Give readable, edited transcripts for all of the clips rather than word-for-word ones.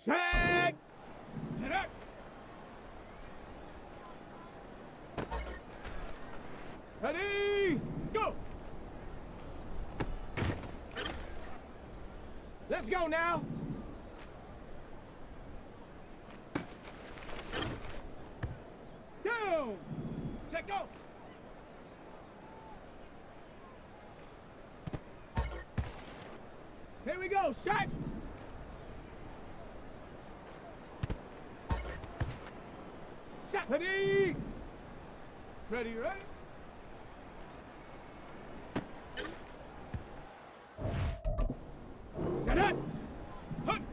Set! Get up! Ready! Go! Let's go now! Down! Check go! Here we go, shot! Shot! Ready! Ready, ready? Get it! Hunt!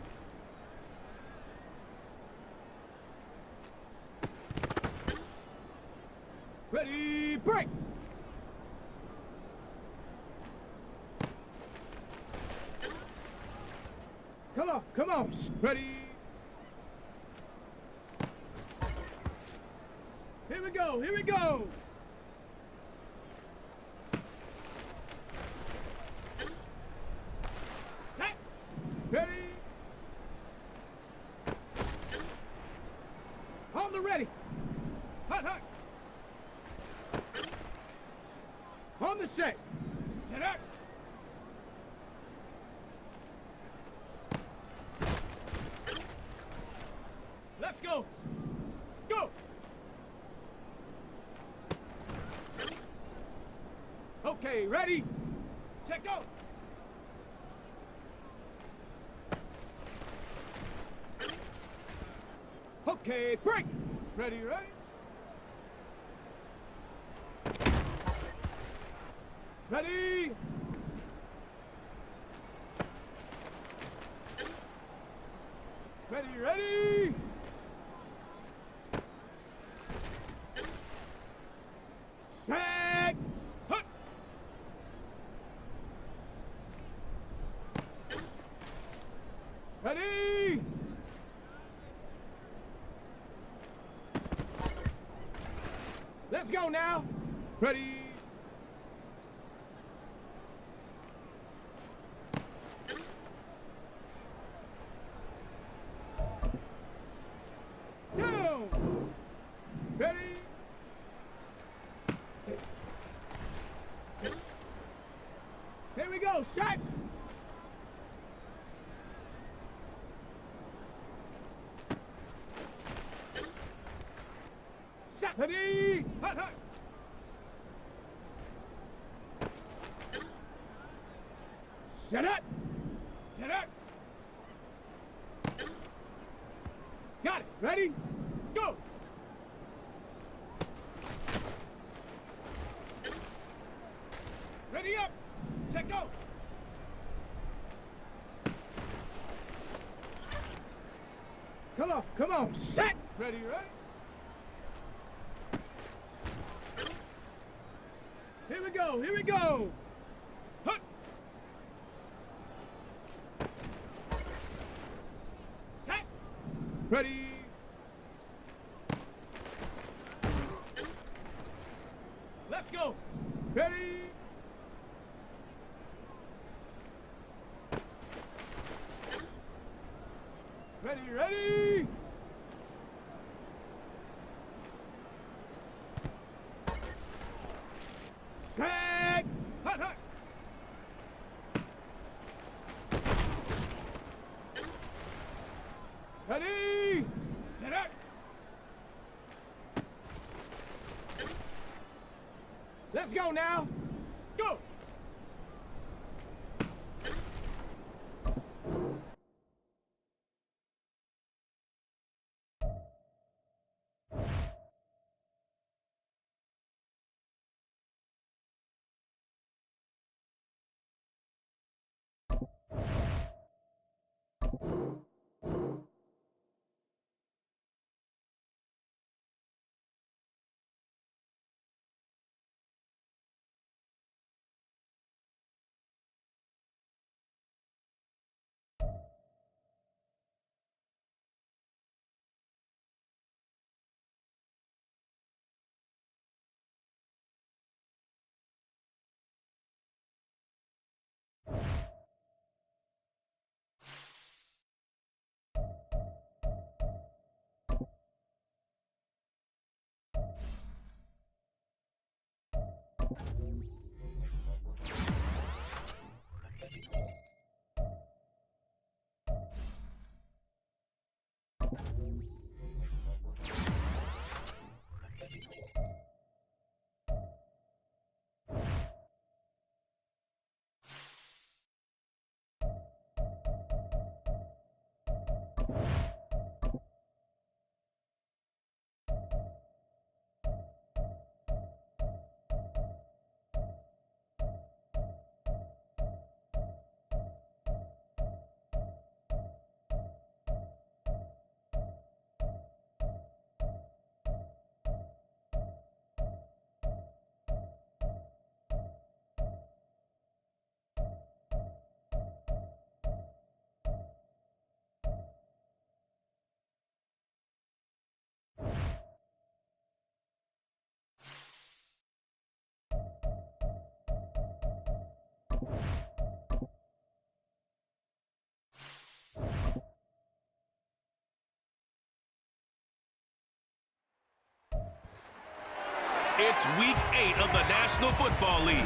Ready, break! Come on, ready? Here we go, here we go! Hey. Ready? On the ready! Hut, hut! On the set! Get up! Let's go! Go! Okay, ready? Check go! Okay, break! Ready, ready? Ready? Ready, ready? Set! Hut! Ready? Let's go now. Ready? Down! Ready? Here we go, shot! Shot! Ready? Hut, hut! Shut up! Get up! Got it! Ready? Go! Ready up! Check go! Come on, set! Ready, ready? Here we go, here we go! Hut! Set! Ready? Let's go! Ready? Ready, ready? Set! Hut, hut! Ready? Get up! Let's go now! Go! It's Week 8 of the National Football League,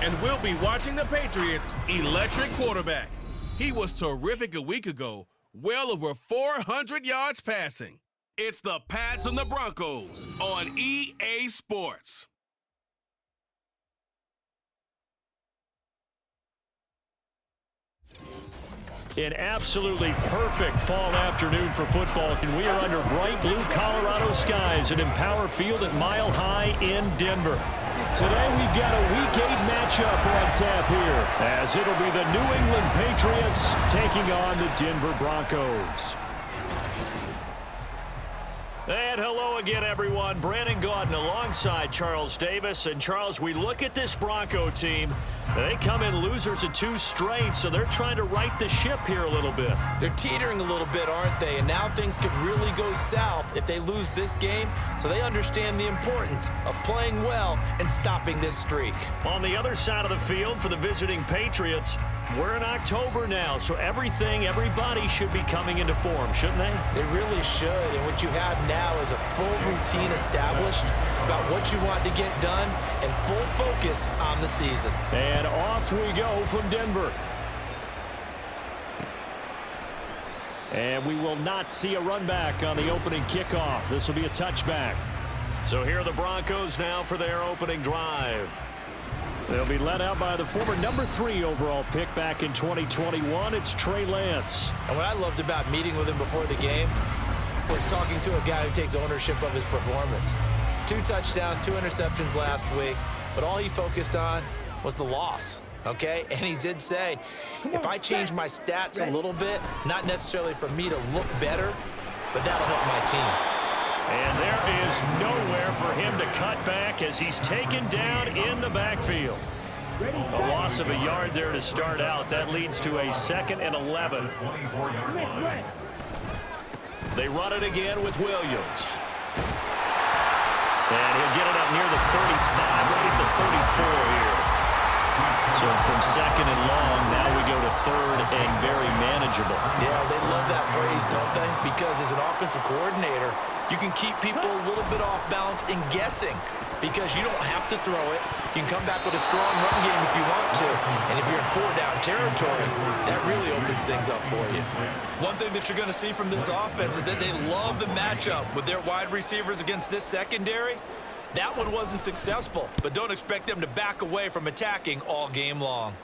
and we'll be watching the Patriots' electric quarterback. He was terrific a week ago, well over 400 yards passing. It's the Pats and the Broncos on EA Sports. An absolutely perfect fall afternoon for football, and we are under bright blue Colorado skies at Empower Field at Mile High in Denver. Today we've got a Week 8 matchup on tap here, as it'll be the New England Patriots taking on the Denver Broncos. And hello again, everyone. Brandon Gaudin alongside Charles Davis. And, Charles, we look at this Bronco team. They come in losers of 2 straight, so they're trying to right the ship here a little bit. They're teetering a little bit, aren't they? And now things could really go south if they lose this game, so they understand the importance of playing well and stopping this streak. On the other side of the field for the visiting Patriots, we're in October now, so everybody should be coming into form, shouldn't they? They really should, and what you have now is a full routine established about what you want to get done and full focus on the season. And off we go from Denver. And we will not see a run back on the opening kickoff. This will be a touchback. So here are the Broncos now for their opening drive. They'll be led out by the former number 3 overall pick back in 2021. It's Trey Lance. And what I loved about meeting with him before the game was talking to a guy who takes ownership of his performance. 2 touchdowns, 2 interceptions last week, but all he focused on was the loss, okay? And he did say, if I change my stats a little bit, not necessarily for me to look better, but that'll help my team. And there is nowhere for him to cut back as he's taken down in the backfield. A loss of a yard there to start out. That leads to a 2nd and 11. They run it again with Williams. And he'll get it up near the 35, right at the 34 here. So from 2nd and long, now we go to 3rd and very manageable. Yeah, they love that phrase, don't they? Because as an offensive coordinator, you can keep people a little bit off balance and guessing because you don't have to throw it. You can come back with a strong run game if you want to. And if you're in 4-down territory, that really opens things up for you. One thing that you're going to see from this offense is that they love the matchup with their wide receivers against this secondary. That one wasn't successful, but don't expect them to back away from attacking all game long.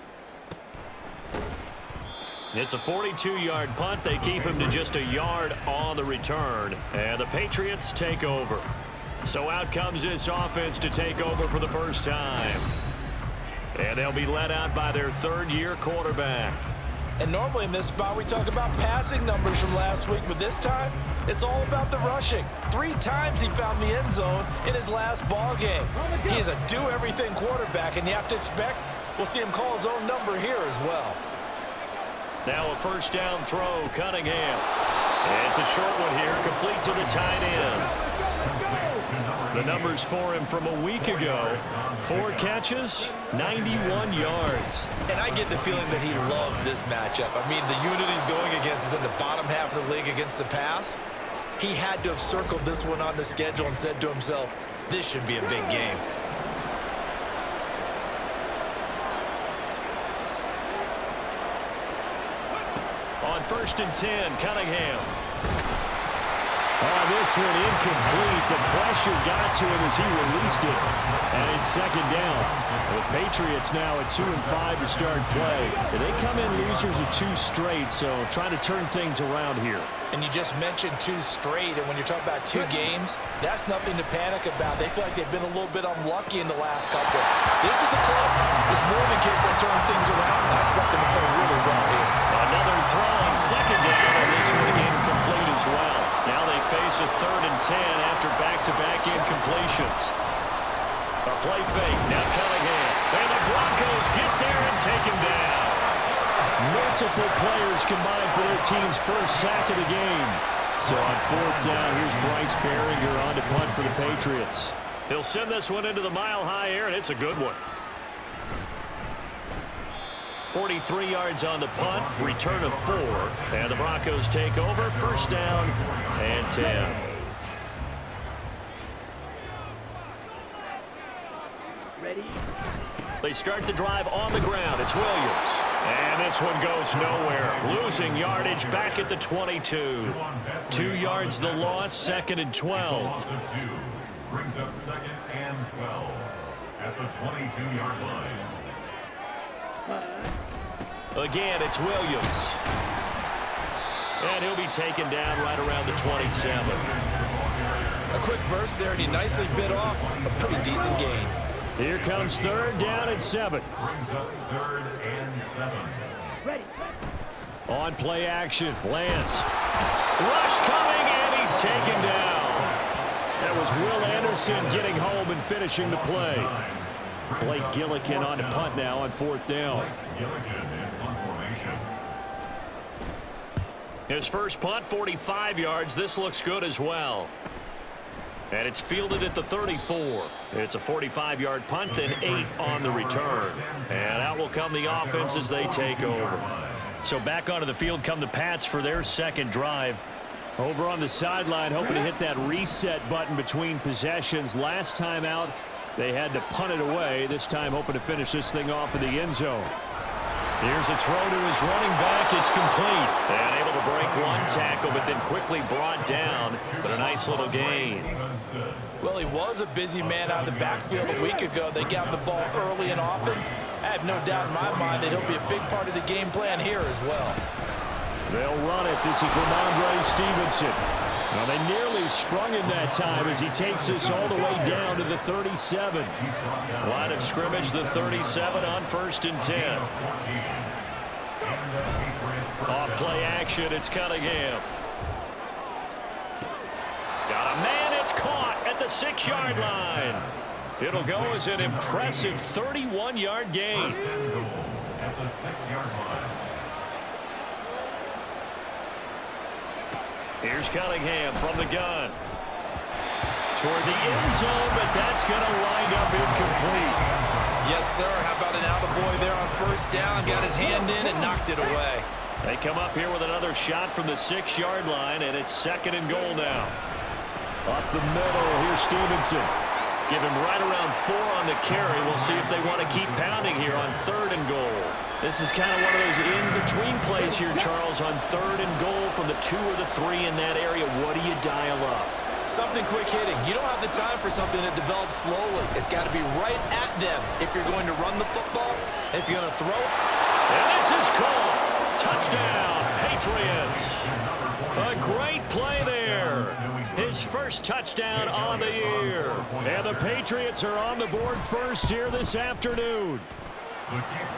It's a 42-yard punt. They keep him to just a yard on the return. And the Patriots take over. So out comes this offense to take over for the first time. And they'll be led out by their 3rd-year quarterback. And normally in this spot, we talk about passing numbers from last week, but this time, it's all about the rushing. 3 times he found the end zone in his last ball game. He is a do-everything quarterback, and you have to expect we'll see him call his own number here as well. Now a 1st down throw, Cunningham. It's a short one here, complete to the tight end. The numbers for him from a week ago: 4 catches, 91 yards. And I get the feeling that he loves this matchup. I mean, the unit he's going against is in the bottom half of the league against the pass. He had to have circled this one on the schedule and said to himself, this should be a big game. On 1st and 10, Cunningham. This one incomplete. The pressure got to him as he released it. And it's 2nd down. The Patriots now at 2-5 to start play. They come in losers of 2 straight, so trying to turn things around here. And you just mentioned 2 straight, and when you're talking about 2 games, that's nothing to panic about. They feel like they've been a little bit unlucky in the last couple. This is a club that's more than capable of turning things around, and I expect them to play really well here. Another throw on 2nd down, and this one incomplete as well. Now they face a 3rd and 10 after back-to-back incompletions. A play fake, now Cunningham. And the Broncos get there and take him down. Multiple players combined for their team's first sack of the game. So on 4th down, here's Bryce Behringer on to punt for the Patriots. He'll send this one into the mile-high air, and it's a good one. 43 yards on the punt, return of 4. And the Broncos take over, 1st down and 10. They start the drive on the ground. It's Williams. And this one goes nowhere. Losing yardage back at the 22. 2 yards the loss, 2nd and 12. Brings up 2nd and 12 at the 22-yard line. Again, it's Williams. And he'll be taken down right around the 27. A quick burst there, and he nicely bit off a pretty decent gain. Here comes 3rd down and 7. Brings up 3rd and 7. On play action, Lance. Rush coming, and he's taken down. That was Will Anderson getting home and finishing the play. Blake Gillikin on to punt now on 4th down. His first punt, 45 yards. This looks good as well. And it's fielded at the 34. It's a 45-yard punt, then 8 on the return. And out will come the offense as they take over. So back onto the field come the Pats for their 2nd drive. Over on the sideline, hoping to hit that reset button between possessions. Last time out, they had to punt it away. This time hoping to finish this thing off in the end zone. Here's a throw to his running back. It's complete. And able to break one tackle, but then quickly brought down. But a nice little gain. Well, he was a busy man out of the backfield a week ago. They got the ball early and often. I have no doubt in my mind that he'll be a big part of the game plan here as well. They'll run it. This is Ramondre Stevenson. Now, they nearly sprung him that time as he takes this all the way down to the 37. Line of scrimmage, the 37 on 1st and 10. Off play action, it's Cunningham. Got a man, it's caught at the 6-yard line. It'll go as an impressive 31-yard gain. At the 6-yard line. Here's Cunningham from the gun. Toward the end zone, but that's going to wind up incomplete. Yes, sir. How about an attaboy there on 1st down? Got his hand in and knocked it away. They come up here with another shot from the 6-yard line, and it's 2nd and goal now. Up the middle, here's Stevenson. Give him right around 4 on the carry. We'll see if they want to keep pounding here on 3rd and goal. This is kind of one of those in-between plays here, Charles, on 3rd and goal from the 2 or the 3 in that area. What do you dial up? Something quick hitting. You don't have the time for something that develops slowly. It's got to be right at them if you're going to run the football, and if you're going to throw it. And this is called. Touchdown, Patriots. A great play there. His first touchdown on the year. And the Patriots are on the board first here this afternoon.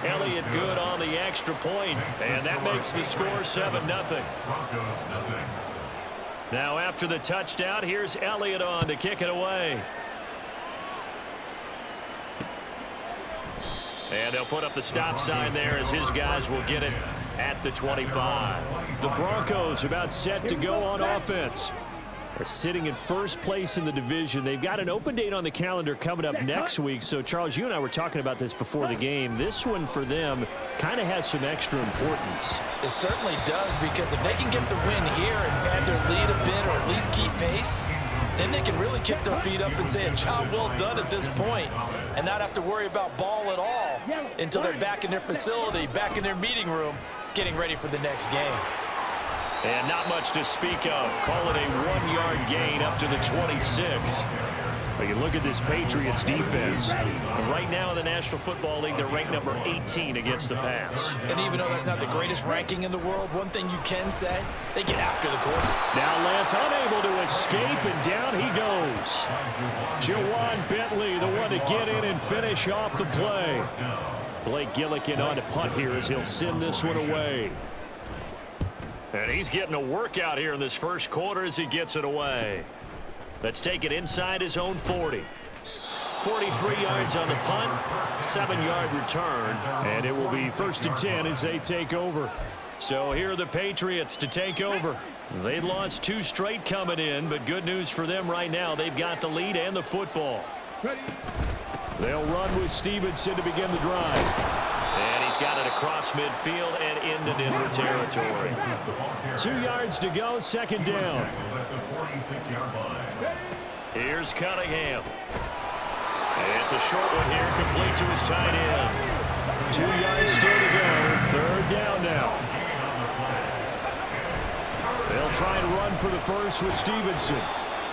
Elliott good on the extra point, and that makes the score 7-0. Now after the touchdown, here's Elliott on to kick it away. And they'll put up the stop sign there as his guys will get it at the 25. The Broncos about set to go on offense. They're sitting in 1st place in the division. They've got an open date on the calendar coming up next week. So, Charles, you and I were talking about this before the game. This one for them kind of has some extra importance. It certainly does, because if they can get the win here and pad their lead a bit or at least keep pace, then they can really kick their feet up and say a job well done at this point and not have to worry about ball at all until they're back in their facility, back in their meeting room, getting ready for the next game. And not much to speak of. Call it a 1-yard gain up to the 26. But you look at this Patriots defense. Right now in the National Football League, they're ranked number 18 against the pass. And even though that's not the greatest ranking in the world, one thing you can say, they get after the quarterback. Now Lance unable to escape, and down he goes. Jawan Bentley, the one to get in and finish off the play. Blake Gillikin on to punt here as he'll send this one away. And he's getting a workout here in this first quarter as he gets it away. Let's take it inside his own 40. 43 yards on the punt, 7-yard return, and it will be 1st and 10 as they take over. So here are the Patriots to take over. They lost 2 straight coming in, but good news for them right now. They've got the lead and the football. They'll run with Stevenson to begin the drive. And he's got it across midfield and into Denver territory. 2 yards to go, 2nd down. Here's Cunningham. It's a short one here, complete to his tight end. 2 yards still to go. Third down now. They'll try and run for the first with Stevenson.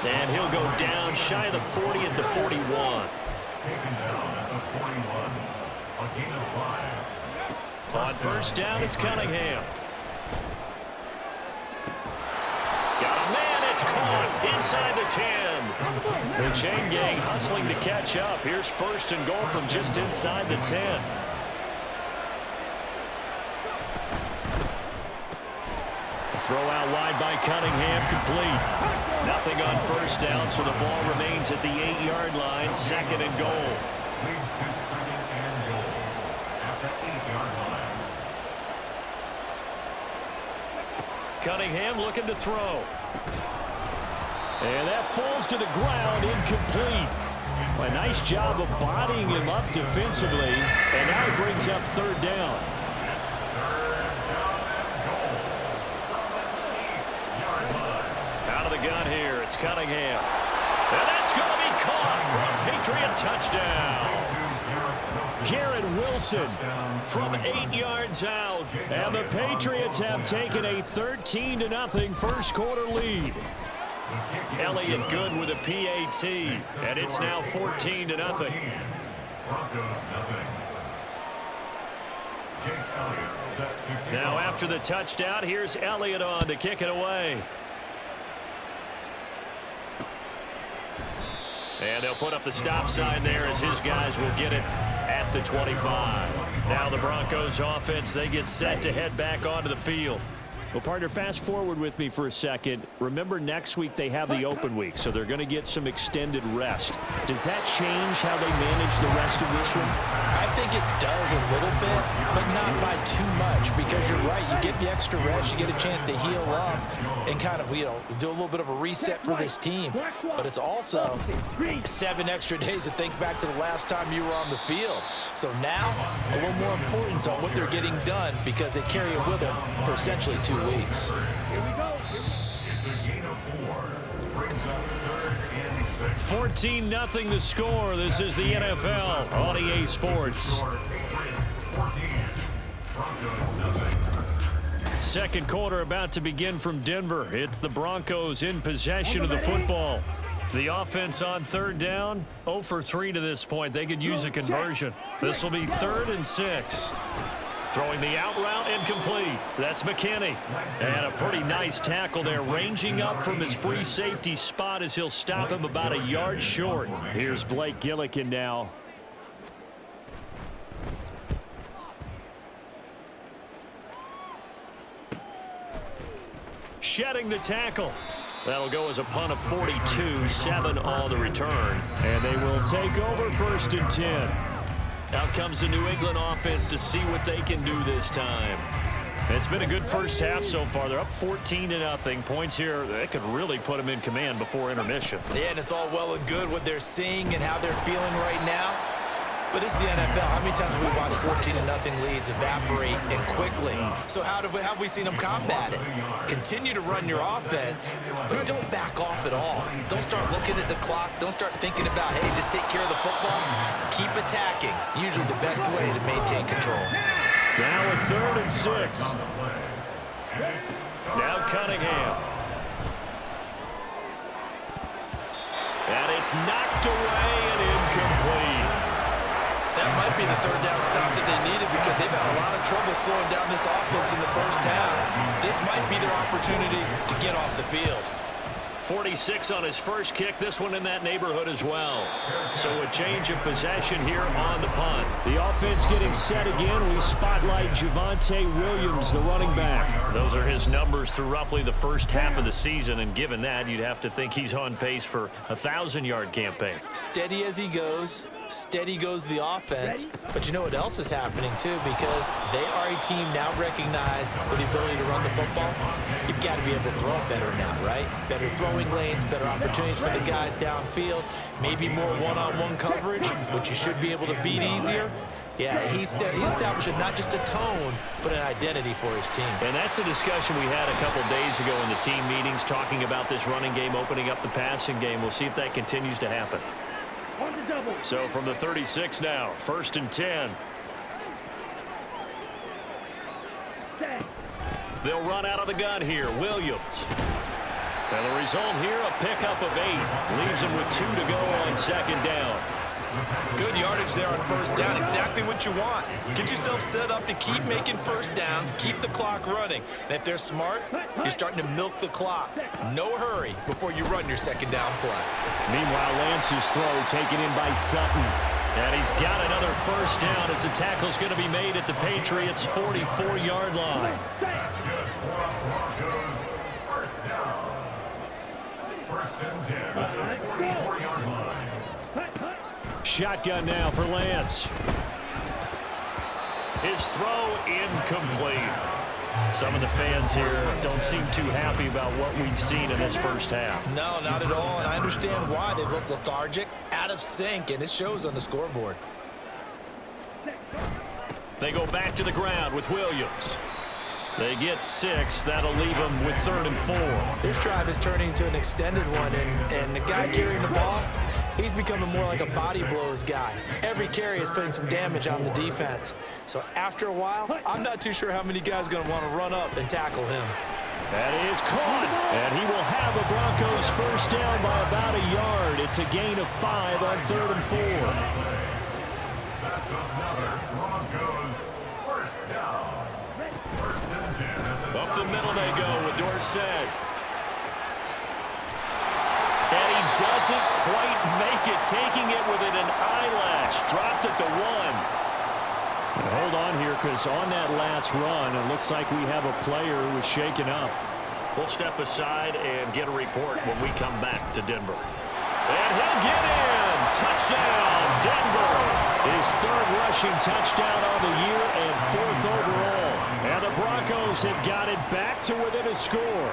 And he'll go down shy of the 40 at the 41. Taken down at the 41. A gain of 5. On first down, it's Cunningham. Got a man, it's caught inside the 10. The chain gang hustling to catch up. Here's first and goal from just inside the 10. A throw out wide by Cunningham, complete. Nothing on first down, so the ball remains at the 8-yard line, second and goal. Leads to second and goal at the 8-yard line. Cunningham looking to throw. And that falls to the ground, incomplete. A nice job of bodying him up defensively, and now he brings up third down. Out of the gun here, it's Cunningham. And that's going to be caught for a Patriot touchdown. Garrett Wilson from 8 yards out. And the Patriots have taken a 13-0 first quarter lead. Elliott good with a PAT, and it's now 14-0. Broncos nothing. Now after the touchdown, here's Elliott on to kick it away. And they'll put up the stop sign there as his guys will get it at the 25. Now the Broncos offense, they get set to head back onto the field. Well, partner, fast forward with me for a second. Remember, next week they have the open week, so they're going to get some extended rest. Does that change how they manage the rest of this one? I think it does a little bit, but not by too much, because you're right. You get the extra rest, you get a chance to heal up and kind of, do a little bit of a reset for this team. But it's also 7 extra days to think back to the last time you were on the field. So now, a little more importance on what they're getting done, because they carry it with them for essentially 2 weeks. Here we go. It's a gain of 4. Brings up third and 6. 14-0 the score. This is the NFL on EA Sports. Second quarter about to begin from Denver. It's the Broncos in possession of the football. The offense on third down, 0 for 3 to this point. They could use a conversion. This will be 3rd and 6. Throwing the out route incomplete. That's McKinney. And a pretty nice tackle there, ranging up from his free safety spot as he'll stop him about a yard short. Here's Blake Gillikin now. Shedding the tackle. That'll go as a punt of 42, 7 on the return. And they will take over 1st and 10. Out comes the New England offense to see what they can do this time. It's been a good first half so far. They're up 14-0. Points here, they could really put them in command before intermission. Yeah, and it's all well and good what they're seeing and how they're feeling right now. But it's the NFL. How many times have we watched 14-0 leads evaporate and quickly? So how have we seen them combat it? Continue to run your offense, but don't back off at all. Don't start looking at the clock. Don't start thinking about, hey, just take care of the football. Keep attacking. Usually the best way to maintain control. Now a 3rd and 6. Now Cunningham. And it's knocked away and incomplete. That might be the 3rd down stop that they needed, because they've had a lot of trouble slowing down this offense in the first half. This might be their opportunity to get off the field. 46 on his first kick, this one in that neighborhood as well. So a change of possession here on the punt. The offense getting set again. We spotlight Javonte Williams, the running back. Those are his numbers through roughly the first half of the season, and given that, you'd have to think he's on pace for a 1,000-yard campaign. Steady as he goes. Steady goes the offense. But you know what else is happening, too? Because they are a team now recognized with the ability to run the football. You've got to be able to throw it better now, right? Better throwing lanes, better opportunities for the guys downfield, maybe more one-on-one coverage, which you should be able to beat easier. Yeah, he's establishing not just a tone, but an identity for his team. And that's a discussion we had a couple days ago in the team meetings, talking about this running game opening up the passing game. We'll see if that continues to happen. double. So from the 36 now, 1st and 10. They'll run out of the gun here. Williams. And the result here, a pickup of 8. Leaves them with 2 to go on 2nd down. Good yardage there on 1st down. Exactly what you want. Get yourself set up to keep making 1st downs, keep the clock running. And if they're smart, you're starting to milk the clock. No hurry before you run your 2nd down play. Meanwhile, Lance's throw taken in by Sutton. And he's got another 1st down as the tackle's going to be made at the Patriots' 44-yard line. That's good. Broncos, 1st down. 1st and 10 at the 44-yard line. Shotgun now for Lance. His throw incomplete. Some of the fans here don't seem too happy about what we've seen in this 1st half. No, not at all, and I understand why. They look lethargic, out of sync, and it shows on the scoreboard. They go back to the ground with Williams. They get 6. That'll leave them with 3rd and 4. This drive is turning into an extended one, and the guy carrying the ball, he's becoming more like a body blows guy. Every carry is putting some damage on the defense. So after a while, I'm not too sure how many guys are going to want to run up and tackle him. That is caught, and he will have the Broncos 1st down by about a yard. It's a gain of 5 on 3rd and 4. That's another Broncos 1st down. 1st and 10 at the Up the middle they go with Dorsett. And he doesn't quite make it, taking it within an eyelash. Dropped at the 1. And hold on here, because on that last run, it looks like we have a player who was shaken up. We'll step aside and get a report when we come back to Denver. And he'll get in. Touchdown, Denver. His 3rd rushing touchdown on the year and 4th overall. And the Broncos have got it back to within a score.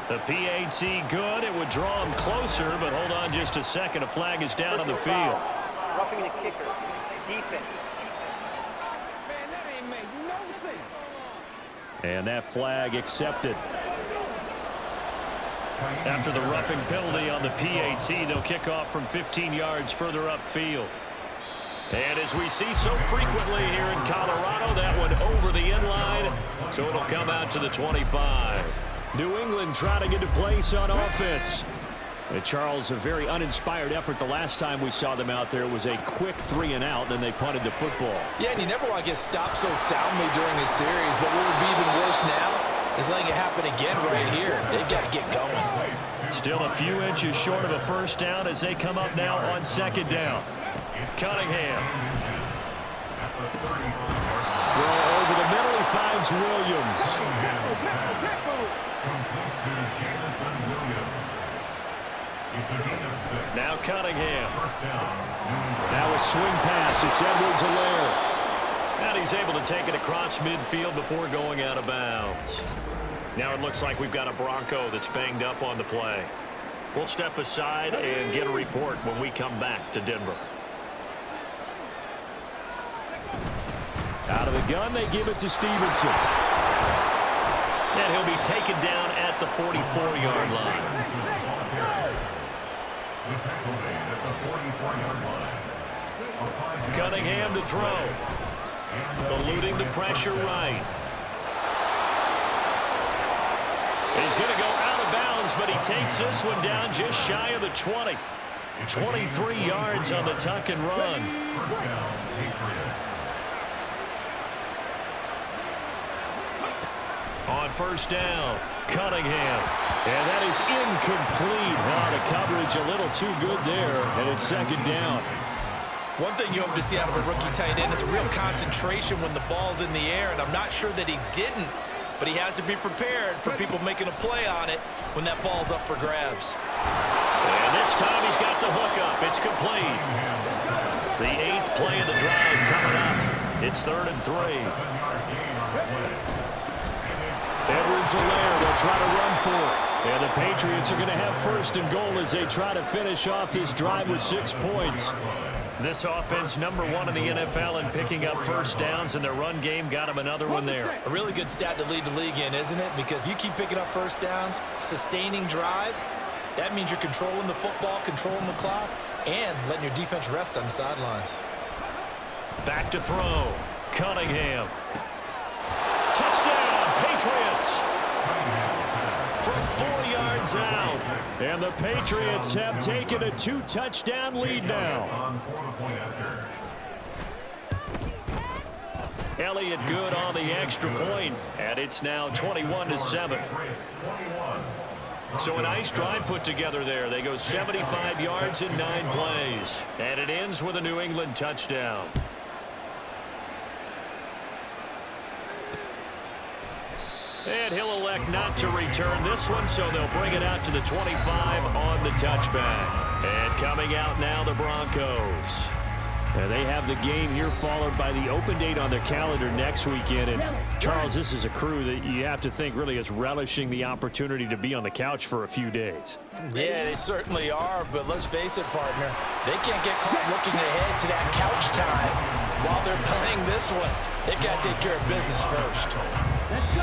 The PAT good. It would draw him closer, but hold on just a second. A flag is down on the field. Roughing the kicker. Defense. Man, that ain't make no sense. And that flag accepted. After the roughing penalty on the PAT, they'll kick off from 15 yards further upfield. And as we see so frequently here in Colorado, that one over the end line, so it'll come out to the 25. New England trying to get a place on offense. And Charles, a very uninspired effort the last time we saw them out there. It was a quick 3 and out, then they punted the football. Yeah, and you never want to get stopped so soundly during this series, but what would be even worse now is letting it happen again right here. They've got to get going. Still a few inches short of a 1st down as they come up now on 2nd down. Cunningham. Throw over the middle. He finds Williams. Now Cunningham. Now a swing pass. It's Edwards-Helaire. And he's able to take it across midfield before going out of bounds. Now it looks like we've got a Bronco that's banged up on the play. We'll step aside and get a report when we come back to Denver. Out of the gun, they give it to Stevenson. And he'll be taken down at the 44-yard line. Cunningham to throw. Eluding the pressure right. He's going to go out of bounds, but he takes this one down just shy of the 20. 23 yards on the tuck and run. On 1st down, Cunningham. And that is incomplete. The coverage a little too good there, and it's 2nd down. One thing you hope to see out of a rookie tight end is a real concentration when the ball's in the air, and I'm not sure that he didn't, but he has to be prepared for people making a play on it when that ball's up for grabs. And this time he's got the hook up. It's complete. The 8th play of the drive coming up. It's 3rd and 3. Edwards-Helaire, they'll try to run for it. And the Patriots are going to have 1st and goal as they try to finish off this drive with 6 points. This offense #1 in the NFL in picking up first downs, and their run game got them another one there. A really good stat to lead the league in, isn't it? Because if you keep picking up first downs, sustaining drives, that means you're controlling the football, controlling the clock, and letting your defense rest on the sidelines. Back to throw. Cunningham. Touchdown, Patriots! From 4 yards out. And the Patriots have taken a 2-touchdown lead now. Elliott good on the extra point, and it's now 21-7. So a nice drive put together there. They go 75 yards in 9 plays. And it ends with a New England touchdown. And he'll elect not to return this one, so they'll bring it out to the 25 on the touchback. And coming out now, the Broncos. And they have the game here followed by the open date on their calendar next weekend. And Charles, this is a crew that you have to think really is relishing the opportunity to be on the couch for a few days. Yeah, they certainly are, but let's face it, partner. They can't get caught looking ahead to that couch time while they're playing this one. They've got to take care of business first. Let's go.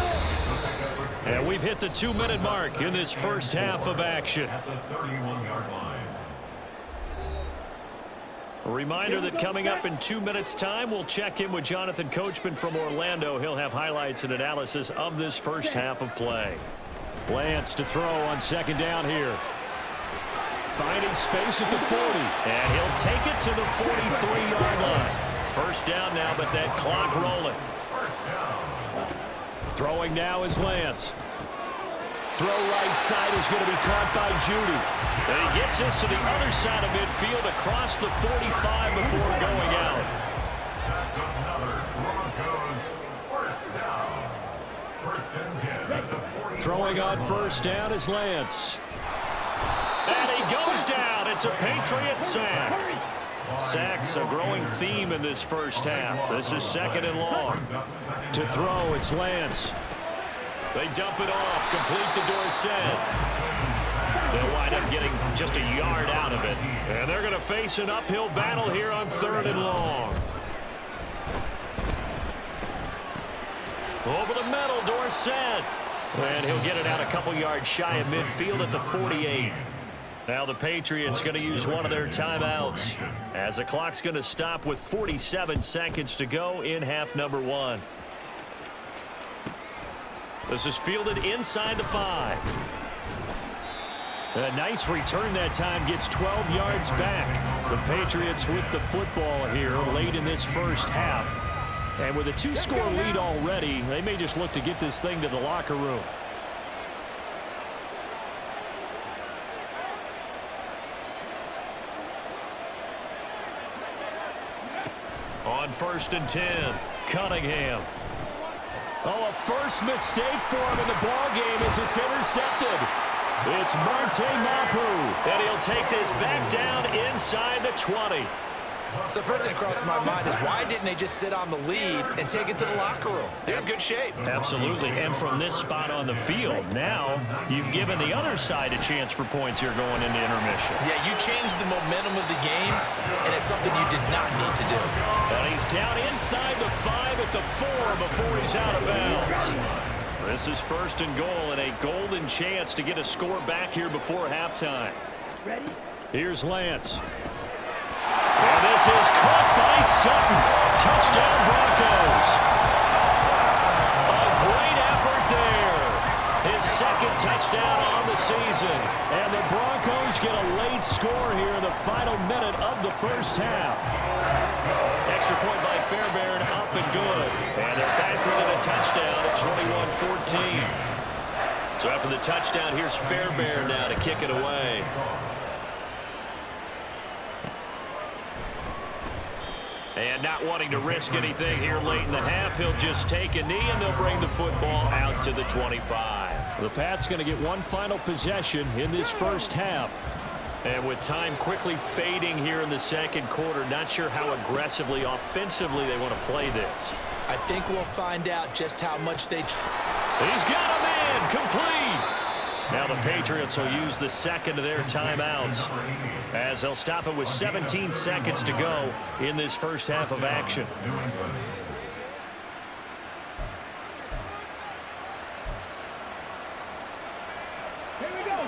And we've hit the 2-minute mark in this first half of action. A reminder that coming up in 2 minutes' time, we'll check in with Jonathan Coachman from Orlando. He'll have highlights and analysis of this first half of play. Lance to throw on second down here. Finding space at the 40. And he'll take it to the 43-yard line. First down now, but that clock rolling. Throwing now is Lance. Throw right side is going to be caught by Judy. And he gets us to the other side of midfield across the 45 before going out. That's another Broncos first down. First and 10 at the 40. Throwing on first down is Lance. And he goes down. It's a Patriots sack. Sacks a growing theme in this first half. This is second and long. To throw, it's Lance. They dump it off, complete to Dorsett. They'll wind up getting just a yard out of it. And they're going to face an uphill battle here on third and long. Over the middle, Dorsett. And he'll get it out a couple yards shy of midfield at the 48. Now the Patriots going to use one of their timeouts as the clock's going to stop with 47 seconds to go in half number 1. This is fielded inside the 5. A nice return that time, gets 12 yards back. The Patriots with the football here late in this first half. And with a 2-score lead already, they may just look to get this thing to the locker room. On first and 10, Cunningham. Oh, a first mistake for him in the ball game as it's intercepted. It's Marte Mapu, and he'll take this back down inside the 20. So the first thing that crossed my mind is why didn't they just sit on the lead and take it to the locker room? They're in good shape. Absolutely, and from this spot on the field, now you've given the other side a chance for points here going into intermission. Yeah, you changed the momentum of the game, and it's something you did not need to do. And he's down inside the 5 at the 4 before he's out of bounds. This is first and goal, and a golden chance to get a score back here before halftime. Ready? Here's Lance. And this is caught by Sutton. Touchdown, Broncos. A great effort there. His second touchdown on the season. And the Broncos get a late score here in the final minute of the first half. Extra point by Fairbairn, up and good. And they're back within a touchdown at 21-14. So after the touchdown, here's Fairbairn now to kick it away. And not wanting to risk anything here late in the half, he'll just take a knee, and they'll bring the football out to the 25. The Pats going to get one final possession in this first half. And with time quickly fading here in the second quarter, not sure how aggressively, offensively they want to play this. I think we'll find out just how much they... He's got a man, complete. Now the Patriots will use the second of their timeouts as they'll stop it with 17 seconds to go in this first half of action.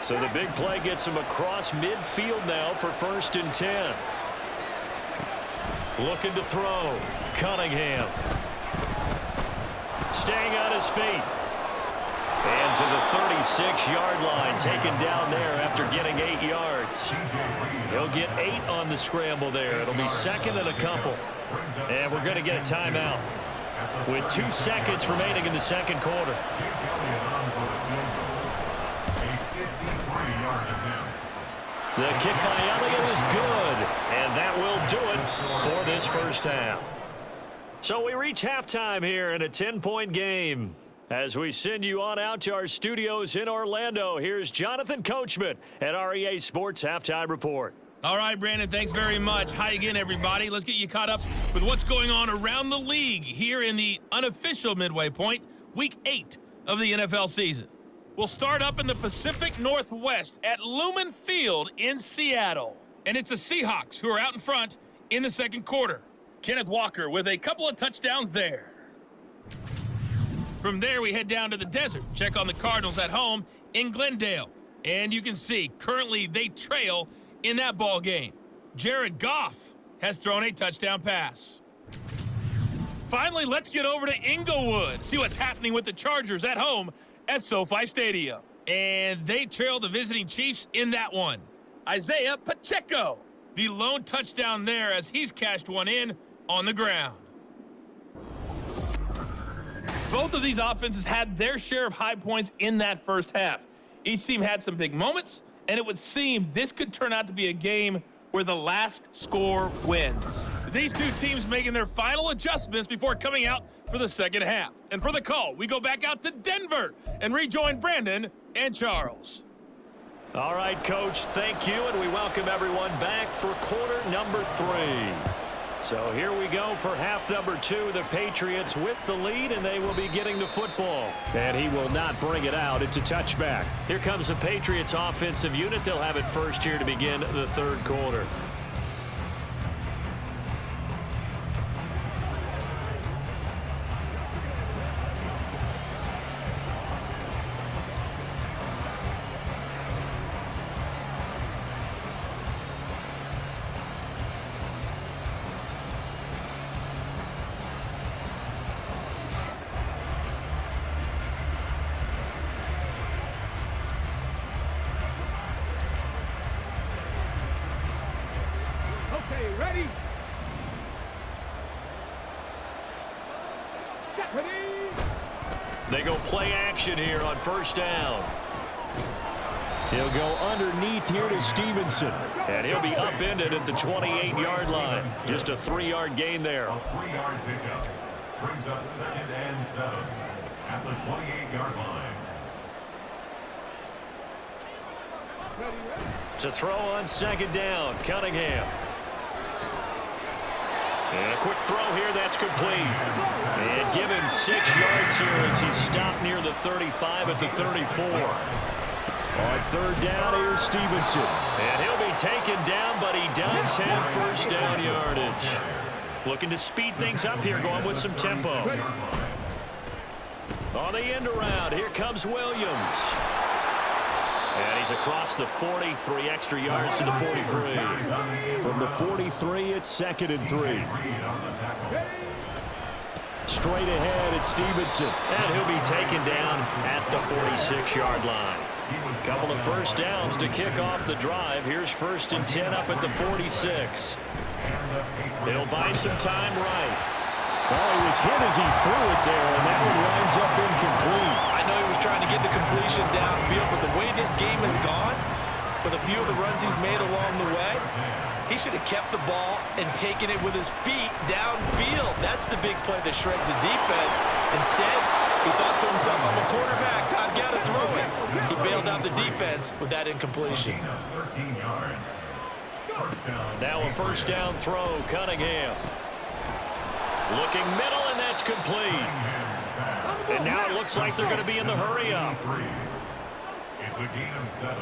So the big play gets him across midfield now for 1st and 10. Looking to throw. Cunningham. Staying on his feet. And to the 36-yard line, taken down there after getting 8 yards. He'll get 8 on the scramble there. It'll be second and a couple. And we're going to get a timeout with 2 seconds remaining in the second quarter. The kick by Elliott is good, and that will do it for this first half. So we reach halftime here in a 10-point game. As we send you on out to our studios in Orlando, here's Jonathan Coachman at REA Sports Halftime Report. All right, Brandon, thanks very much. Hi again, everybody. Let's get you caught up with what's going on around the league here in the unofficial midway point, Week 8 of the NFL season. We'll start up in the Pacific Northwest at Lumen Field in Seattle. And it's the Seahawks who are out in front in the second quarter. Kenneth Walker with a couple of touchdowns there. From there, we head down to the desert. Check on the Cardinals at home in Glendale. And you can see, currently they trail in that ball game. Jared Goff has thrown a touchdown pass. Finally, let's get over to Inglewood. See what's happening with the Chargers at home at SoFi Stadium. And they trail the visiting Chiefs in that one. Isaiah Pacheco, the lone touchdown there as he's cashed one in on the ground. Both of these offenses had their share of high points in that first half. Each team had some big moments, and it would seem this could turn out to be a game where the last score wins. These two teams making their final adjustments before coming out for the second half. And for the call, we go back out to Denver and rejoin Brandon and Charles. All right, Coach, thank you, and we welcome everyone back for quarter number 3. So here we go for half number 2. The Patriots with the lead, and they will be getting the football. And he will not bring it out. It's a touchback. Here comes the Patriots offensive unit. They'll have it first here to begin the third quarter. Ready? They go play action here on first down. He'll go underneath here to Stevenson. And he'll be upended at the 28-yard line. Just a 3-yard gain there. A 3-yard pickup brings up 2nd and 7 at the 28-yard line. To throw on second down, Cunningham. And a quick throw here, that's complete. And give him 6 yards here as he's stopped near the 35 at the 34. On third down, here's Stevenson. And he'll be taken down, but he does have first down yardage. Looking to speed things up here, going with some tempo. On the end around, here comes Williams. And he's across the 40, 3 extra yards to the 43. From the 43, it's 2nd and 3. Straight ahead, it's Stevenson. And he'll be taken down at the 46-yard line. Couple of first downs to kick off the drive. Here's 1st and 10 up at the 46. He'll buy some time right. Well, he was hit as he threw it there, and that one winds up incomplete. I know he was trying to get the completion downfield, but the way this game has gone, with a few of the runs he's made along the way, he should have kept the ball and taken it with his feet downfield. That's the big play that shreds the defense. Instead, he thought to himself, I'm a quarterback, I've got to throw it. He bailed out the defense with that incompletion. 13 yards. Now a first down throw, Cunningham. Looking middle, and that's complete. And now it looks like they're going to be in the hurry-up. It's a gain of 7.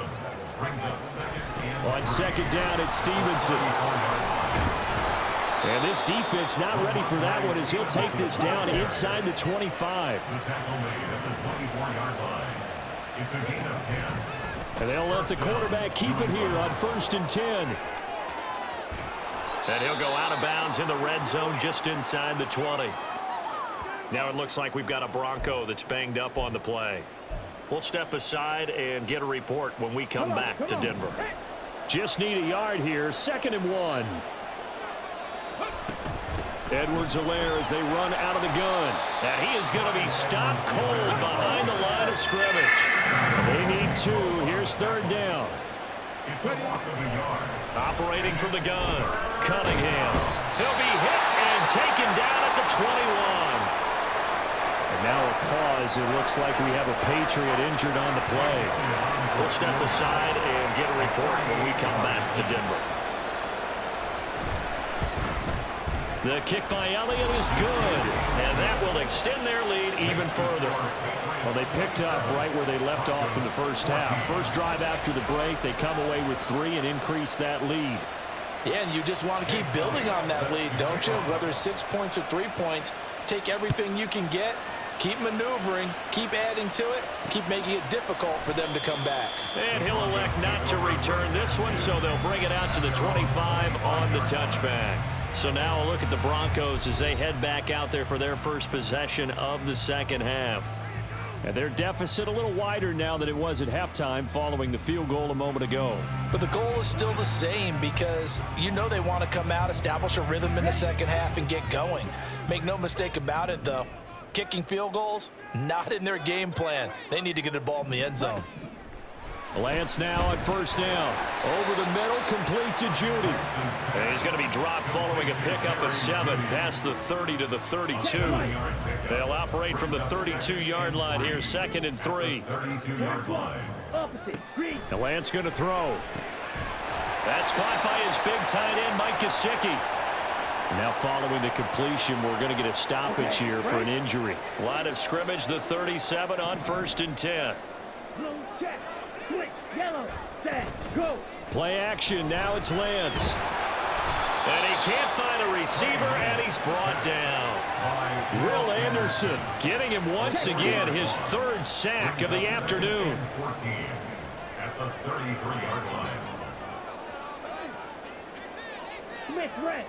Brings up second and On second down, it's Stevenson. And this defense not ready for that one as he'll take this down inside the 25. the tackle made at the 24-yard line. It's a gain of 10. And they'll let the quarterback keep it here on 1st and 10. And he'll go out of bounds in the red zone just inside the 20. Now it looks like we've got a Bronco that's banged up on the play. We'll step aside and get a report when we come back to Denver. Just need a yard here, 2nd and 1. Edwards-Helaire as they run out of the gun. And he is going to be stopped cold behind the line of scrimmage. They need 2. Here's 3rd down. It's a loss of a yard. Operating from the gun, Cunningham. He'll be hit and taken down at the 21. And now a pause. It looks like we have a Patriot injured on the play. We'll step aside and get a report when we come back to Denver. The kick by Elliott is good, and that will extend their lead even further. Well, they picked up right where they left off in the first half. First drive after the break, they come away with 3 and increase that lead. Yeah, and you just want to keep building on that lead, don't you? Whether it's 6 points or 3 points, take everything you can get, keep maneuvering, keep adding to it, keep making it difficult for them to come back. And he'll elect not to return this one, so they'll bring it out to the 25 on the touchback. So now a look at the Broncos as they head back out there for their first possession of the second half. And their deficit a little wider now than it was at halftime following the field goal a moment ago. But the goal is still the same because you know they want to come out, establish a rhythm in the second half, and get going. Make no mistake about it, though. Kicking field goals, not in their game plan. They need to get the ball in the end zone. Lance now on 1st down. Over the middle, complete to Judy. And he's going to be dropped following a pickup of 7 past the 30 to the 32. They'll operate from the 32-yard line here, 2nd and 3. 32-yard line. And Lance going to throw. That's caught by his big tight end, Mike Gesicki. Now following the completion, we're going to get a stoppage here for an injury. Line of scrimmage, the 37 on 1st and 10. Yellow, set, go. Play action, now it's Lance. And he can't find a receiver, and he's brought down. Will Anderson getting him once again, his 3rd sack of the afternoon. 14 at the 33-yard line. Smith red,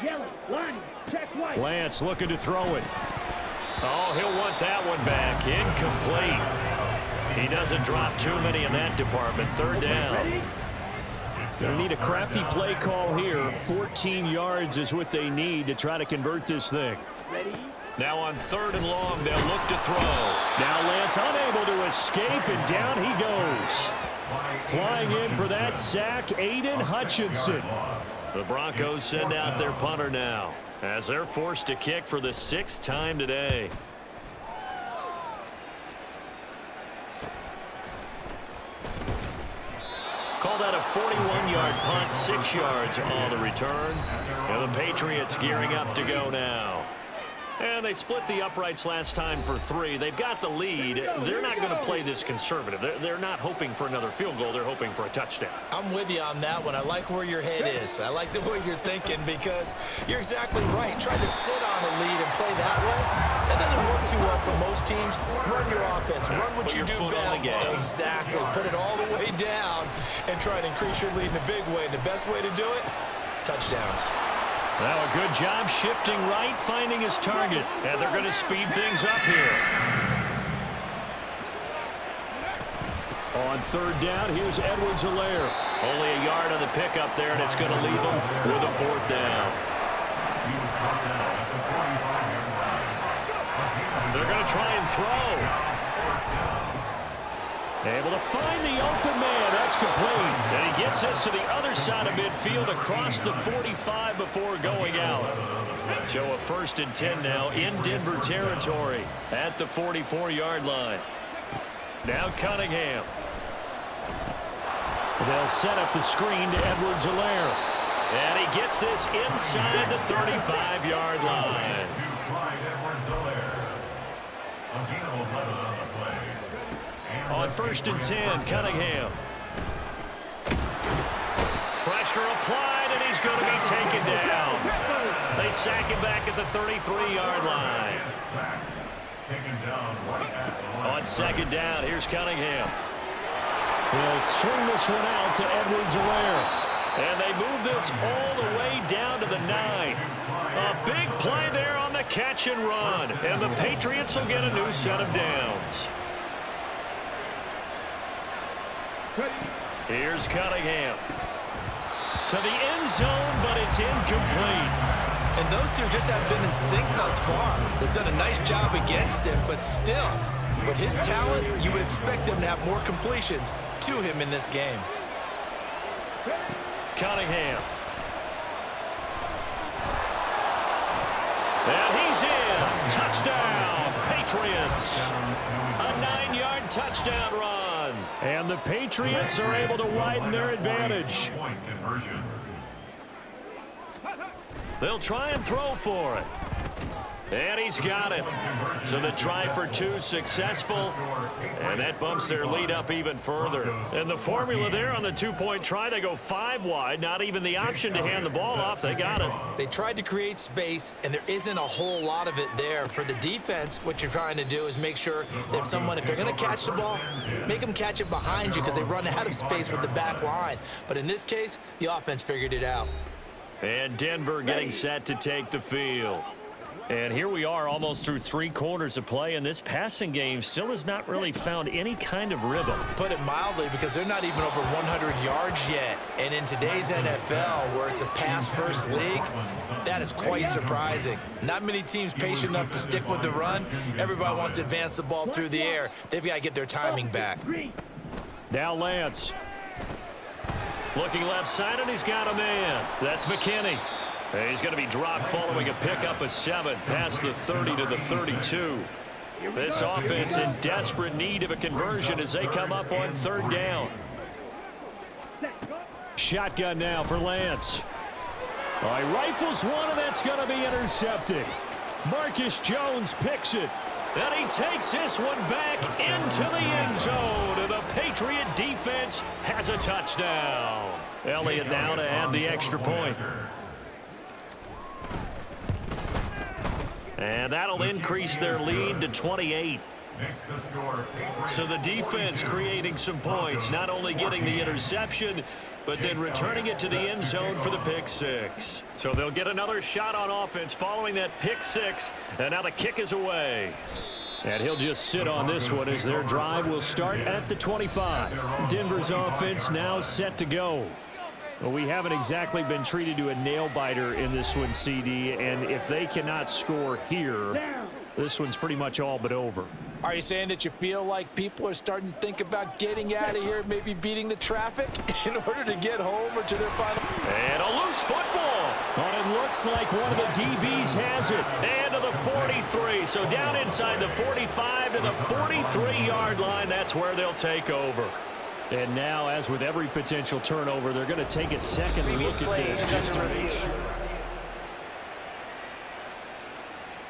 yellow, line, check white. Lance looking to throw it. Oh, he'll want that one back. Incomplete. He doesn't drop too many in that department. 3rd down. Going to need a crafty play call here. 14 yards is what they need to try to convert this thing. Now on 3rd and long, they'll look to throw. Now Lance unable to escape, and down he goes. Flying in for that sack, Aiden Hutchinson. The Broncos send out their punter now as they're forced to kick for the 6th time today. Called out a 41-yard punt, 6 yards on the return. And the Patriots gearing up to go now. And they split the uprights last time for 3. They've got the lead. They're not going to play this conservative. They're not hoping for another field goal. They're hoping for a touchdown. I'm with you on that one. I like where your head is. I like the way you're thinking because you're exactly right. Trying to sit on a lead and play that way, that doesn't work too well for most teams. Run your offense. Run what you do best. Exactly. Put it all the way down and try to increase your lead in a big way. And the best way to do it, touchdowns. Well, a good job shifting right, finding his target. And they're going to speed things up here. On 3rd down, here's Edwards-Helaire. Only a yard on the pickup there, and it's going to leave him with a 4th down. They're going to try and throw. Able to find the open man. That's complete. And he gets us to the other side of midfield across the 45 before going out. So a 1st and 10 now in Denver territory at the 44-yard line. Now Cunningham. They'll set up the screen to Edwards-Helaire. And he gets this inside the 35-yard line. On 1st and 10, Cunningham. Pressure applied, and he's going to be taken down. They sack him back at the 33-yard line. On 2nd down, here's Cunningham. He'll swing this one out to Edwards-Helaire. And they move this all the way down to the 9. A big play there on the catch and run. And the Patriots will get a new set of downs. Here's Cunningham. To the end zone, but it's incomplete. And those two just haven't been in sync thus far. They've done a nice job against him, but still, with his talent, you would expect him to have more completions to him in this game. Cunningham. And he's in. Touchdown, Patriots. A 9-yard touchdown run. And the Patriots are able to widen their advantage. They'll try and throw for it. And he's got it. So the try for 2 successful. And that bumps their lead up even further. And the formula there on the 2-point try, they go 5 wide. Not even the option to hand the ball off. They got it. They tried to create space, and there isn't a whole lot of it there. For the defense, what you're trying to do is make sure that if they're going to catch the ball, make them catch it behind you because they run out of space with the back line. But in this case, the offense figured it out. And Denver getting set to take the field. And here we are almost through 3 quarters of play, and this passing game still has not really found any kind of rhythm. Put it mildly, because they're not even over 100 yards yet. And in today's NFL, where it's a pass-first league, that is quite surprising. Not many teams patient enough to stick with the run. Everybody wants to advance the ball through the air. They've got to get their timing back. Now Lance. Looking left side, and he's got a man. That's McKinney. He's going to be dropped following a pickup of 7 past the 30 to the 32. This offense in desperate need of a conversion as they come up on 3rd down. Shotgun now for Lance. He rifles one, and that's going to be intercepted. Marcus Jones picks it. And he takes this one back into the end zone. And the Patriot defense has a touchdown. Elliott now to add the extra point. And that'll increase their lead to 28. So the defense creating some points, not only getting the interception, but then returning it to the end zone for the pick 6. So they'll get another shot on offense following that pick 6, and now the kick is away. And he'll just sit on this one as their drive will start at the 25. Denver's offense now set to go. Well, we haven't exactly been treated to a nail-biter in this one, CD, and if they cannot score here, this one's pretty much all but over. Are you saying that you feel like people are starting to think about getting out of here, maybe beating the traffic in order to get home or to their final? And a loose football. And it looks like one of the DBs has it. And to the 43. So down inside the 45 to the 43-yard line. That's where they'll take over. And now, as with every potential turnover, they're going to take a second look at this just to make sure.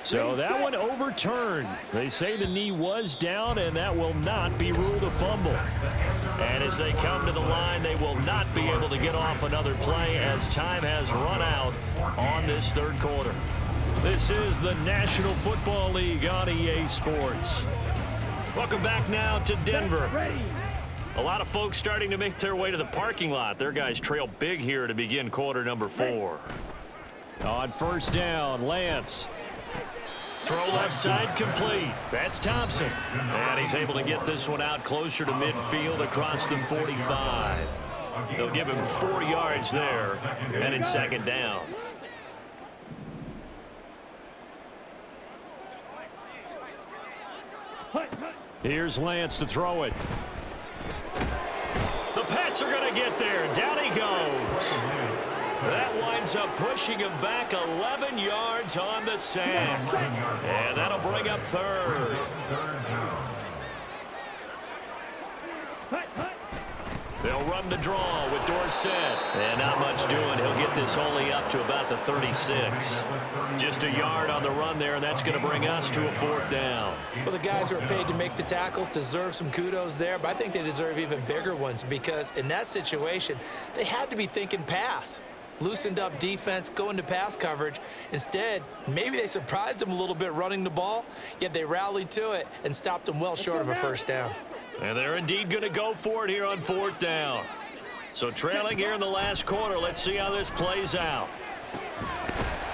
So that one overturned. They say the knee was down, and that will not be ruled a fumble. And as they come to the line, they will not be able to get off another play as time has run out on this 3rd quarter. This is the National Football League on EA Sports. Welcome back now to Denver. A lot of folks starting to make their way to the parking lot. Their guys trail big here to begin quarter number 4. On 1st down, Lance. Throw left side complete. That's Thompson. And he's able to get this one out closer to midfield across the 45. They'll give him 4 yards there, and it's 2nd down. Here's Lance to throw it. The Pats are going to get there. Down he goes. That winds up pushing him back 11 yards on the sack. And that'll bring up 3rd. They'll They'll run the draw with Dorsett. And not much doing. He'll get this only up to about the 36. Just a yard on the run there, and that's going to bring us to a 4th down. Well, the guys who are paid to make the tackles deserve some kudos there, but I think they deserve even bigger ones because in that situation, they had to be thinking pass. Loosened up defense, going to pass coverage. Instead, maybe they surprised them a little bit running the ball, yet they rallied to it and stopped them well short of a 1st down. And they're indeed going to go for it here on 4th down. So trailing here in the last quarter, let's see how this plays out.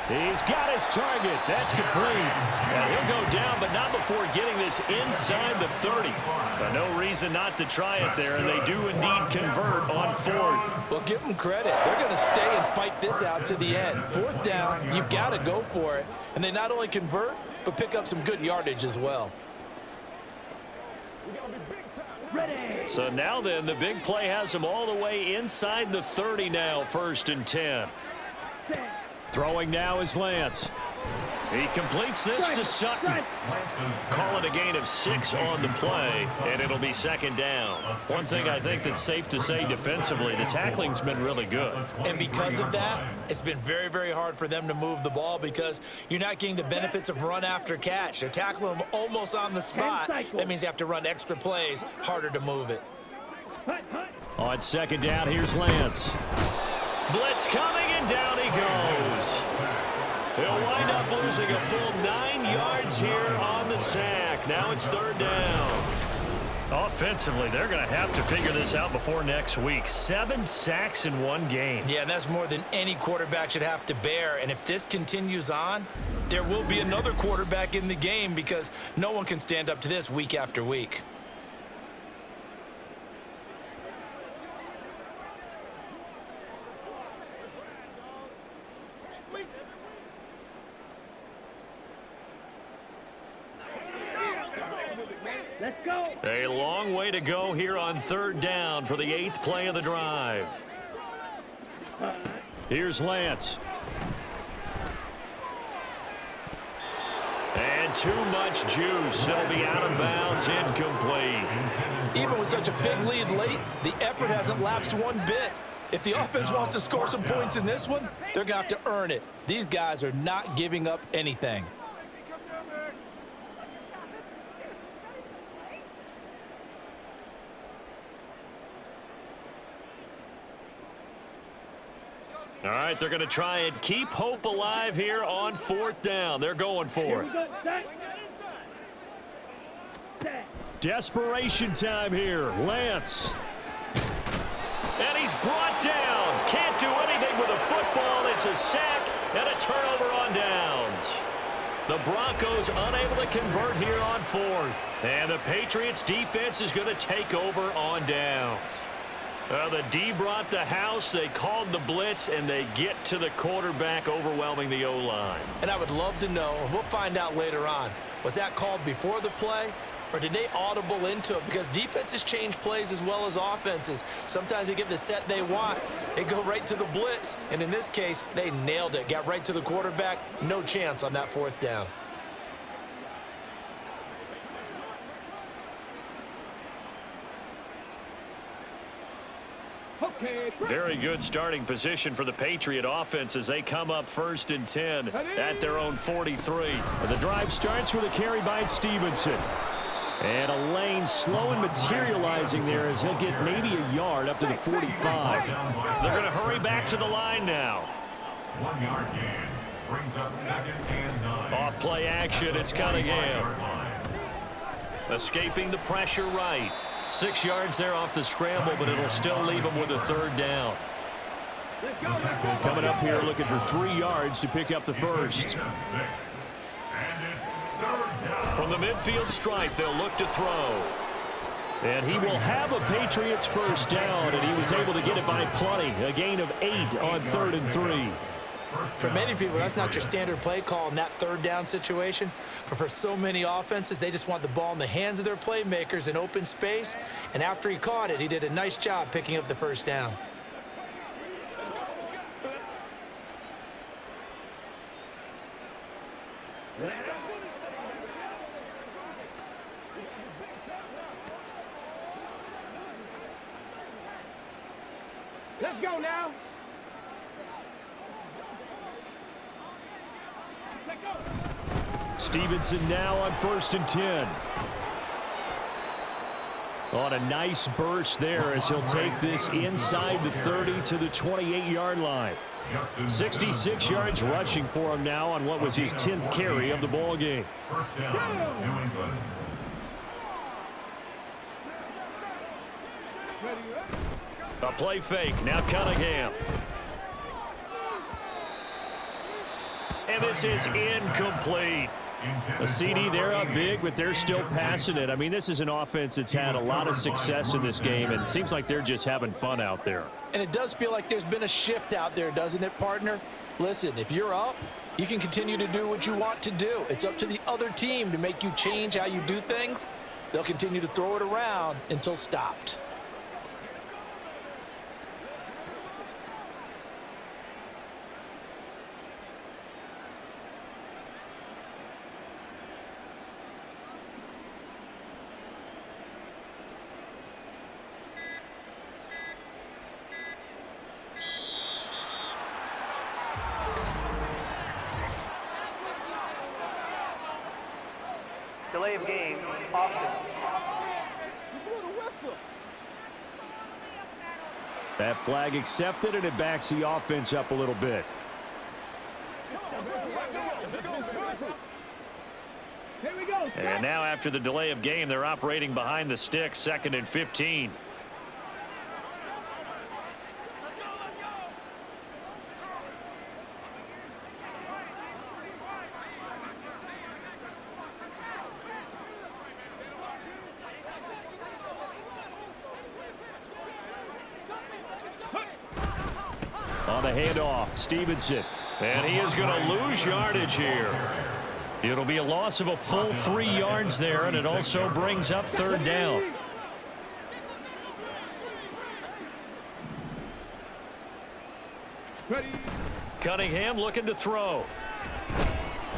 He's got his target. That's complete. And he'll go down, but not before getting this inside the 30. But no reason not to try it there, and they do indeed convert on 4th. Well, give them credit. They're going to stay and fight this out to the end. 4th down, you've got to go for it. And they not only convert, but pick up some good yardage as well. So now then, the big play has them all the way inside the 30 now, 1st and 10. Throwing now is Lance. He completes this to Sutton. Call it a gain of 6 on the play, and it'll be 2nd down. One thing I think that's safe to say defensively, the tackling's been really good. And because of that, it's been very, very hard for them to move the ball because you're not getting the benefits of run after catch. They're tackling them almost on the spot. That means you have to run extra plays, harder to move it. On 2nd down, here's Lance. Blitz coming, and down he goes. He'll wind up losing a full 9 yards here on the sack. Now it's 3rd down. Offensively, they're going to have to figure this out before next week. 7 sacks in 1 game. Yeah, and that's more than any quarterback should have to bear. And if this continues on, there will be another quarterback in the game because no one can stand up to this week after week. Let's go. A long way to go here on 3rd down for the 8th play of the drive. Here's Lance. And too much juice. It'll be out of bounds, incomplete. Even with such a big lead late, the effort hasn't lapsed one bit. If the offense wants to score some points in this one, they're going to have to earn it. These guys are not giving up anything. All right, they're going to try and keep hope alive here on 4th down. They're going for it. Desperation time here. Lance. And he's brought down. Can't do anything with a football. It's a sack and a turnover on downs. The Broncos unable to convert here on 4th. And the Patriots defense is going to take over on downs. The D brought the house, they called the blitz, and they get to the quarterback, overwhelming the O-line. And I would love to know, and we'll find out later on, was that called before the play, or did they audible into it? Because defenses change plays as well as offenses. Sometimes they get the set they want. They go right to the blitz, and in this case, they nailed it. Got right to the quarterback, no chance on that 4th down. Very good starting position for the Patriot offense as they come up 1st and 10 at their own 43. The drive starts with a carry by Stevenson. And a lane slow and materializing there as he'll get maybe a yard up to the 45. They're going to hurry back to the line now. 1 yard gain brings up 2nd and 9. Off play action, it's Cunningham. Escaping the pressure right. 6 yards there off the scramble, but it'll still leave him with a 3rd down. Coming up here looking for 3 yards to pick up the first. From the midfield stripe, they'll look to throw. And he will have a Patriots 1st down, and he was able to get it by plenty. A gain of 8 on 3rd and 3. For many people, that's not your standard play call in that 3rd down situation. But for so many offenses, they just want the ball in the hands of their playmakers in open space. And after he caught it, he did a nice job picking up the 1st down. Let's go now. Let's go. Stevenson now on 1st and 10. On a nice burst there as he'll take this inside the 30 to the 28-yard line. 66 yards rushing for him now on what was his 10th carry of the ball game. First down, New England. A play fake. Now Cunningham. And this is incomplete. A CD, they're up big, but they're still passing it. I mean, this is an offense that's had a lot of success in this game, and it seems like they're just having fun out there. And it does feel like there's been a shift out there, doesn't it, partner? Listen, if you're up, you can continue to do what you want to do. It's up to the other team to make you change how you do things. They'll continue to throw it around until stopped. Delay of game, Austin. That flag accepted, and it backs the offense up a little bit. Here we go. And now after the delay of game, they're operating behind the sticks, 2nd and 15. On the handoff, Stevenson. And he is going to lose yardage here. It'll be a loss of a full 3 yards there, and it also brings up 3rd down. Ready. Cunningham looking to throw.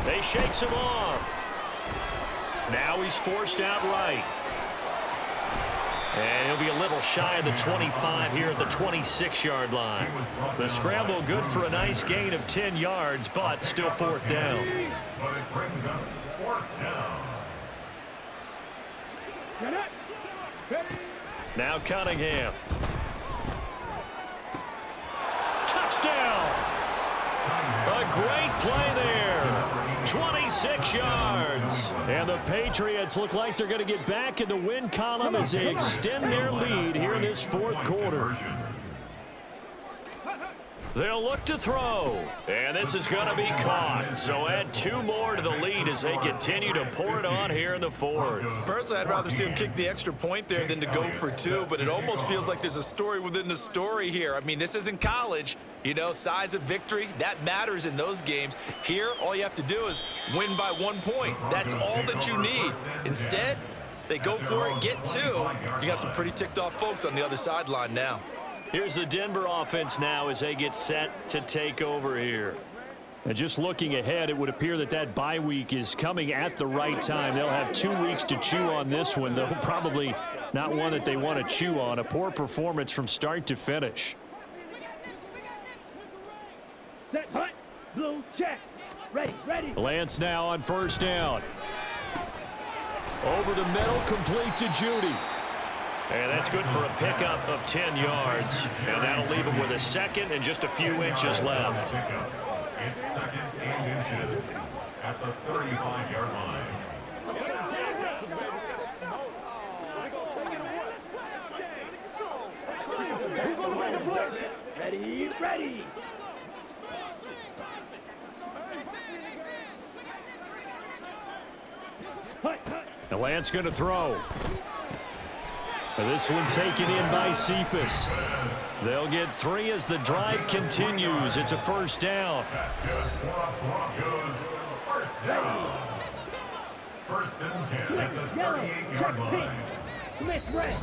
They shakes him off. Now he's forced out right. And he'll be a little shy of the 25 here at the 26-yard line. The scramble good for a nice gain of 10 yards, but still 4th down. But it brings up 4th down. Now Cunningham. Touchdown! A great play there. 26 yards. And the Patriots look like they're going to get back in the win column as they extend their lead here in this 4th quarter. They'll look to throw. And this is going to be caught. So add 2 more to the lead as they continue to pour it on here in the 4th. Personally, I'd rather see him kick the extra point there than to go for 2, but it almost feels like there's a story within the story here. I mean, this isn't college. You know, size of victory, that matters in those games. Here, all you have to do is win by 1 point. That's all that you need. Instead, they go for it, get 2. You got some pretty ticked off folks on the other sideline now. Here's the Denver offense now as they get set to take over here. And just looking ahead, it would appear that that bye week is coming at the right time. They'll have 2 weeks to chew on this one, though probably not one that they want to chew on. A poor performance from start to finish. Set, hut, blue, check. Ready, ready. Lance now on 1st down. Over the middle, complete to Judy. And that's good for a pickup of 10 yards. And that'll leave him with a 2nd and just a few inches left. It's 2nd and inches at the 35-yard line. Ready, ready. The Lance going to throw. This one taken in by Cephas. They'll get 3 as the drive continues. It's a 1st down. That's good for Broncos. 1st down. 1st and 10 at the 38-yard line. Commit red.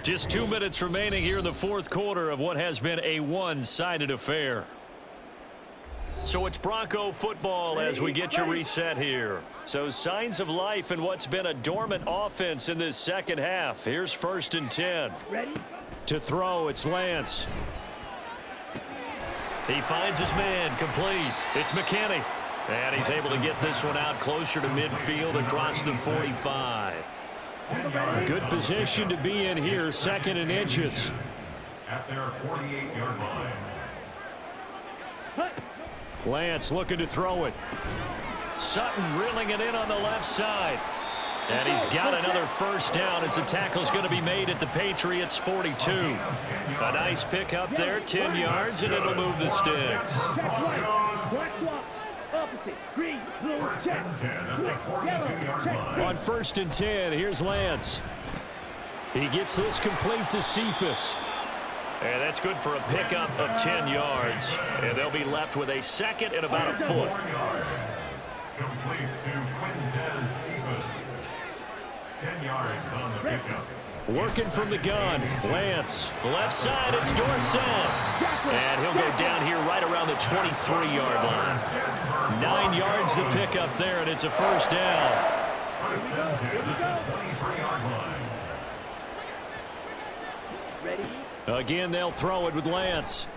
Just 2 minutes remaining here in the 4th quarter of what has been a one-sided affair. So it's Bronco football as we get you reset here. So signs of life in what's been a dormant offense in this 2nd half. Here's 1st and 10. Ready? To throw, it's Lance. He finds his man, complete. It's McKinney. And he's able to get this one out closer to midfield across the 45. Good position to be in here, 2nd and inches. At their 48-yard line. Lance looking to throw it. Sutton reeling it in on the left side. And he's got another first down as the tackle's going to be made at the Patriots' 42. A nice pickup there, 10 yards, and it'll move the sticks. On 1st and 10, here's Lance. He gets this complete to Cephas. And that's good for a pickup of 10 yards. And they'll be left with a 2nd and about a foot. Complete to Quintez Cephas. 10 yards on the pickup. Working from the gun, Lance. Left side, it's Dorsett. And he'll go down here right around the 23-yard line. 9 yards to pick up there, and it's a first down. First and 10 at the 23-yard line. Ready? Again, they'll throw it with Lance.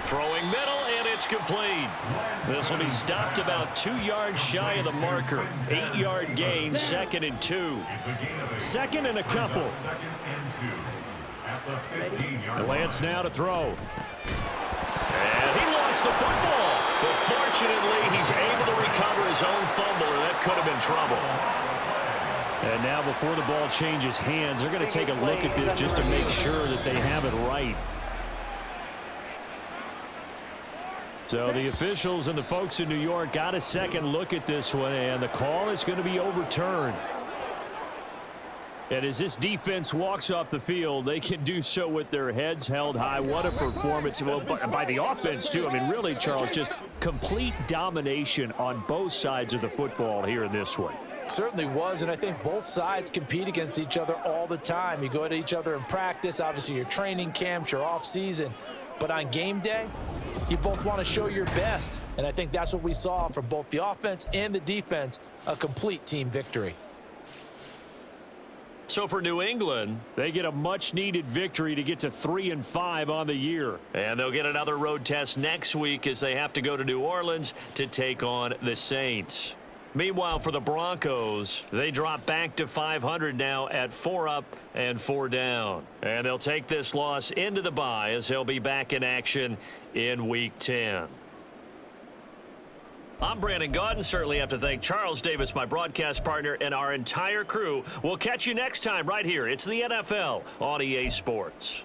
Throwing middle, and it's complete. This will be stopped about 2 yards shy of the marker. 8-yard gain, 2nd and 2. 2nd and a couple. 2nd and 2 at the 15-yard line. Lance now to throw. And he lost the football. But fortunately, he's able to recover his own fumble, or that could have been trouble. And now before the ball changes hands, they're going to take a look at this just to make sure that they have it right. So the officials and the folks in New York got a second look at this one, and the call is going to be overturned. And as this defense walks off the field, they can do so with their heads held high. What a performance by the offense, too. I mean, really, Charles, just complete domination on both sides of the football here in this one. Certainly was, and I think both sides compete against each other all the time. You go at each other in practice, obviously your training camps, your off-season. But on game day, you both want to show your best. And I think that's what we saw from both the offense and the defense, a complete team victory. So for New England, they get a much-needed victory to get to 3-5 on the year. And they'll get another road test next week as they have to go to New Orleans to take on the Saints. Meanwhile, for the Broncos, they drop back to 500 now at 4 up and 4 down. And they'll take this loss into the bye as they'll be back in action in Week 10. I'm Brandon Gaudin. Certainly have to thank Charles Davis, my broadcast partner, and our entire crew. We'll catch you next time right here. It's the NFL on EA Sports.